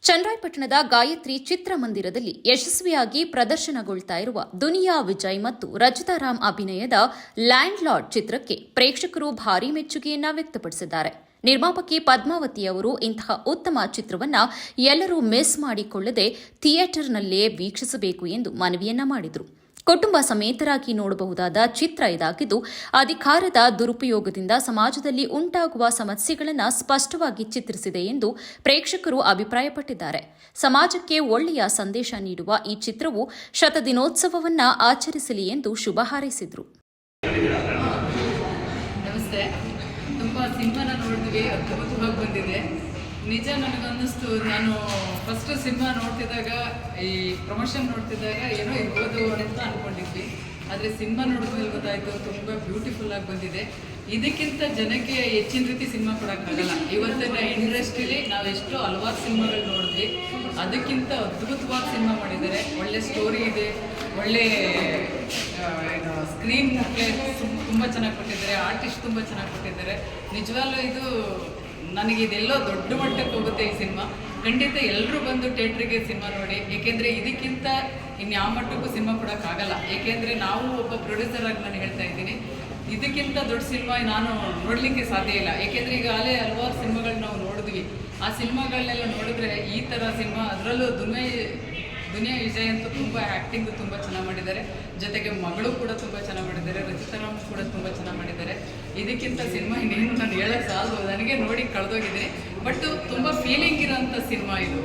ಚನ್ನರಾಯಪಟ್ಟಣದ ಗಾಯತ್ರಿ ಚಿತ್ರಮಂದಿರದಲ್ಲಿ ಯಶಸ್ವಿಯಾಗಿ ಪ್ರದರ್ಶನಗೊಳ್ತಾ ಇರುವ ದುನಿಯಾ ವಿಜಯ್ ಮತ್ತು ರಚಿತಾ ರಾಮ್ ಅಭಿನಯದ ಲ್ಯಾಂಡ್ ಲಾರ್ಡ್ ಚಿತ್ರಕ್ಕೆ ಪ್ರೇಕ್ಷಕರು ಭಾರೀ ಮೆಚ್ಚುಗೆಯನ್ನ ವ್ಯಕ್ತಪಡಿಸಿದ್ದಾರೆ. ನಿರ್ಮಾಪಕಿ ಪದ್ಮಾವತಿ ಅವರು ಇಂತಹ ಉತ್ತಮ ಚಿತ್ರವನ್ನ ಎಲ್ಲರೂ ಮಿಸ್ ಮಾಡಿಕೊಳ್ಳದೆ ಥಿಯೇಟರ್ನಲ್ಲೇ ವೀಕ್ಷಿಸಬೇಕು ಎಂದು ಮನವಿಯನ್ನ ಮಾಡಿದರು. ಕುಟುಂಬ ಸಮೇತರಾಗಿ ನೋಡಬಹುದಾದ ಚಿತ್ರ ಇದಾಗಿದ್ದು, ಅಧಿಕಾರದ ದುರುಪಯೋಗದಿಂದ ಸಮಾಜದಲ್ಲಿ ಉಂಟಾಗುವ ಸಮಸ್ಯೆಗಳನ್ನು ಸ್ಪಷ್ಟವಾಗಿ ಚಿತ್ರಿಸಿದೆ ಎಂದು ಪ್ರೇಕ್ಷಕರು ಅಭಿಪ್ರಾಯಪಟ್ಟಿದ್ದಾರೆ. ಸಮಾಜಕ್ಕೆ ಒಳ್ಳೆಯ ಸಂದೇಶ ನೀಡುವ ಈ ಚಿತ್ರವು ಶತದಿನೋತ್ಸವವನ್ನು ಆಚರಿಸಲಿ ಎಂದು ಶುಭ ಹಾರೈಸಿದರು. ನಮಸ್ತೆ. ತುಂಬ ಸಿನಿಮಾನ ನೋಡಿದ್ವಿ, ಅದ್ಭುತವಾಗಿ ಬಂದಿದೆ. ನಿಜ ನನಗನ್ನಿಸ್ತು, ನಾನು ಫಸ್ಟ್ ಸಿನಿಮಾ ನೋಡ್ತಿದ್ದಾಗ, ಈ ಪ್ರಮೋಷನ್ ನೋಡ್ತಿದ್ದಾಗ ಏನೋ ಇರ್ಬೋದು ಅಂತ ಅಂದ್ಕೊಂಡಿದ್ವಿ. ಆದರೆ ಸಿನಿಮಾ ನೋಡಿದ್ಮೇಲೆ ಗೊತ್ತಾಯಿತು, ತುಂಬ ಬ್ಯೂಟಿಫುಲ್ಲಾಗಿ ಬಂದಿದೆ. ಇದಕ್ಕಿಂತ ಜನಕ್ಕೆ ಹೆಚ್ಚಿನ ರೀತಿ ಸಿನಿಮಾ ಕೊಡೋಕ್ಕಾಗಲ್ಲ. ಇವತ್ತಿನ ಇಂಡಸ್ಟ್ರಿಲಿ ನಾವೆಷ್ಟು ಹಲವಾರು ಸಿನಿಮಾಗಳು ನೋಡಿದ್ವಿ, ಅದಕ್ಕಿಂತ ಅದ್ಭುತವಾಗಿ ಸಿನಿಮಾ ಮಾಡಿದ್ದಾರೆ. ಒಳ್ಳೆ ಸ್ಟೋರಿ ಇದೆ, ಒಳ್ಳೆ ಸ್ಕ್ರೀನ್ ಪ್ಲೇ ತುಂಬ ಚೆನ್ನಾಗಿ ಕೊಟ್ಟಿದ್ದಾರೆ, ಆರ್ಟಿಸ್ಟ್ ತುಂಬ ಚೆನ್ನಾಗಿ ಕೊಟ್ಟಿದ್ದಾರೆ. ನಿಜವಾಗ್ಲೂ ಇದು ನನಗಿದೆಲ್ಲೋ ದೊಡ್ಡ ಮಟ್ಟಕ್ಕೆ ಹೋಗುತ್ತೆ ಈ ಸಿನಿಮಾ. ಖಂಡಿತ ಎಲ್ಲರೂ ಬಂದು ಥಿಯೇಟ್ರಿಗೆ ಸಿನಿಮಾ ನೋಡಿ, ಏಕೆಂದರೆ ಇದಕ್ಕಿಂತ ಇನ್ಯಾವ ಮಟ್ಟಕ್ಕೂ ಸಿನಿಮಾ ಕೊಡೋಕ್ಕಾಗಲ್ಲ. ಏಕೆಂದರೆ ನಾವು ಒಬ್ಬ ಪ್ರೊಡ್ಯೂಸರ್ ಆಗಿ ನಾನು ಹೇಳ್ತಾ ಇದ್ದೀನಿ, ಇದಕ್ಕಿಂತ ದೊಡ್ಡ ಸಿನಿಮಾ ನಾನು ನೋಡಲಿಕ್ಕೆ ಸಾಧ್ಯ ಇಲ್ಲ. ಏಕೆಂದರೆ ಈಗ ಹಲವಾರು ಸಿನಿಮಾಗಳು ನಾವು ನೋಡಿದ್ವಿ. ಆ ಸಿನಿಮಾಗಳನ್ನೆಲ್ಲ ನೋಡಿದ್ರೆ ಈ ಥರ ಸಿನಿಮಾ, ಅದರಲ್ಲೂ ದುನಿಯಾ ವಿಜಯ್ ಅಂತೂ ತುಂಬ ಆ್ಯಕ್ಟಿಂಗು ತುಂಬ ಚೆನ್ನಾಗಿ ಮಾಡಿದ್ದಾರೆ. ಜೊತೆಗೆ ಮಗಳು ಕೂಡ ತುಂಬ ಚೆನ್ನಾಗಿ ಮಾಡಿದ್ದಾರೆ, ರಚಿತಾ ರಾಮ್ ಕೂಡ ತುಂಬ ಚೆನ್ನಾಗಿ ಮಾಡಿದ್ದಾರೆ. ಇದಕ್ಕಿಂತ ಸಿನಿಮಾ ಇನ್ನೇನು ನಾನು ಹೇಳೋಕ್ಕೆ ಸಾಲದು, ನನಗೆ ನೋಡಿ ಕಳೆದೋಗಿದ್ದೀನಿ. ಬಟ್ ತುಂಬ ಫೀಲಿಂಗ್ ಇರೋಂಥ ಸಿನಿಮಾ ಇದು.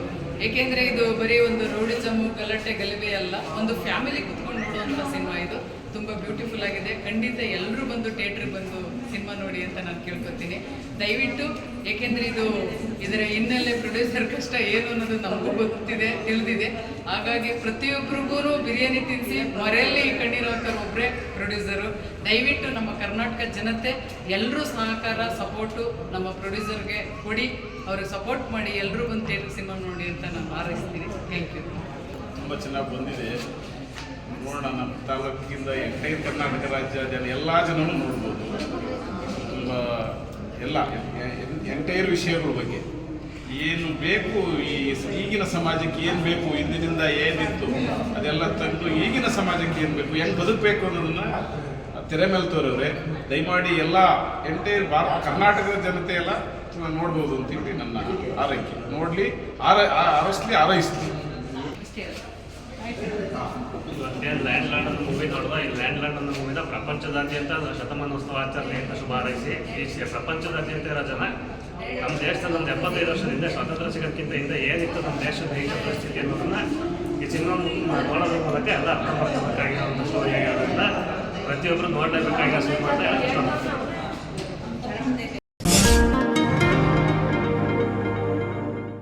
ಏಕೆಂದರೆ ಇದು ಬರೀ ಒಂದು ರೌಡಿಸಮು, ಗಲಾಟೆ ಗಲಭೆ ಅಲ್ಲ, ಒಂದು ಫ್ಯಾಮಿಲಿ ಕುತ್ಕೊಂಡು ನೋಡುವಂಥ ಸಿನಿಮಾ ಇದು. ತುಂಬ ಬ್ಯೂಟಿಫುಲ್ ಆಗಿದೆ. ಖಂಡಿತ ಎಲ್ಲರೂ ಬಂದು ಥಿಯೇಟ್ರಿಗೆ ಬಂದು ಸಿನಿಮಾ ನೋಡಿ ಅಂತ ನಾನು ಕೇಳ್ಕೊತೀನಿ, ದಯವಿಟ್ಟು. ಏಕೆಂದರೆ ಇದರ ಹಿನ್ನೆಲೆ ಪ್ರೊಡ್ಯೂಸರ್ ಕಷ್ಟ ಏನು ಅನ್ನೋದು ನಮಗೂ ಗೊತ್ತಿದೆ, ತಿಳಿದಿದೆ. ಹಾಗಾಗಿ ಪ್ರತಿಯೊಬ್ಬರಿಗೂ ಬಿರಿಯಾನಿ ತಿನ್ನಿಸಿ ಮರೆಯಲ್ಲಿ ಕಣ್ಣೀರು ಹಾಕೋರು ಒಬ್ಬರೇ ಪ್ರೊಡ್ಯೂಸರು. ದಯವಿಟ್ಟು ನಮ್ಮ ಕರ್ನಾಟಕ ಜನತೆ ಎಲ್ಲರೂ ಸಹಕಾರ, ಸಪೋರ್ಟು ನಮ್ಮ ಪ್ರೊಡ್ಯೂಸರ್ಗೆ ಕೊಡಿ, ಅವ್ರಿಗೆ ಸಪೋರ್ಟ್ ಮಾಡಿ, ಎಲ್ಲರೂ ಬಂದು ಥಿಯೇಟ್ರ್ ಸಿನಿಮಾ ನೋಡಿ ಅಂತ ನಾನು ಹಾರೈಸ್ತೀನಿ. Thank you. ತುಂಬ ಚೆನ್ನಾಗಿ ಬಂದಿದೆ. ನೋಡೋಣ, ನಮ್ಮ ತಾಲೂಕಿಂದ ಎಂಟೈರ್ ಕರ್ನಾಟಕ ರಾಜ್ಯದ ಎಲ್ಲ ಜನರು ನೋಡ್ಬೋದು. ತುಂಬ ಎಲ್ಲ ಎಂಟೈರ್ ವಿಷಯಗಳ ಬಗ್ಗೆ ಏನು ಬೇಕು, ಈಗಿನ ಸಮಾಜಕ್ಕೆ ಏನು ಬೇಕು, ಹಿಂದಿನಿಂದ ಏನಿತ್ತು ಅದೆಲ್ಲ ತಂದು ಈಗಿನ ಸಮಾಜಕ್ಕೆ ಏನು ಬೇಕು, ಹೆಂಗೆ ಬದುಕಬೇಕು ಅನ್ನೋದನ್ನು ತೆರೆ ಮೇಲೆ ತೋರವ್ರೆ. ದಯಮಾಡಿ ಎಲ್ಲ ಎಂಟೈರ್ ಕರ್ನಾಟಕದ ಜನತೆ ಎಲ್ಲ ನೋಡ್ಬೋದು ಅಂತೇಳಿ ನನ್ನ ಆರೈಕೆ. ನೋಡಲಿ, ಆರೈಸ್ತೀನಿ. ಲ್ಯಾಂಡ್ ಲಾರ್ಡ್ ಅನ್ನೋ ಮೂವಿ ನೋಡುವ. ಈ ಲ್ಯಾಂಡ್ ಲಾರ್ಡ್ ಅನ್ನೋ ಮೂವಿನ ಪ್ರಪಂಚದಾದ್ಯಂತ ಶತಮಾನೋತ್ಸವ ಆಚರಣೆ ಅಂತ ಶುಭ ಹಾರೈಸಿ, ಈ ಪ್ರಪಂಚದಾದ್ಯಂತ ಇರೋ ಜನ ನಮ್ಮ ದೇಶದಲ್ಲಿ ಒಂದು 75 ವರ್ಷದಿಂದ ಸ್ವಾತಂತ್ರ್ಯ ಸಿಗೋಕ್ಕಿಂತ ಹಿಂದೆ ಏನಿತ್ತು ನಮ್ಮ ದೇಶದ ಈಗ ಪರಿಸ್ಥಿತಿ ಅನ್ನೋದನ್ನ ಈ ಸಿನಿಮಾ ನೋಡೋದ್ರ ಮೂಲಕ ಎಲ್ಲ ಅರ್ಥ ಮಾಡ್ಕೋಬೇಕಾಗಿರೋ ಒಂದು ಸ್ಟೋರಿ ಆಗಿರೋದ್ರಿಂದ ಪ್ರತಿಯೊಬ್ಬರು ನೋಡಲೇಬೇಕಾಗಿರೋ ಸಿನಿಮಾ ಅಂತ ಹೇಳಕ್ಕೆ ಇಷ್ಟಪಡ್ತೀನಿ.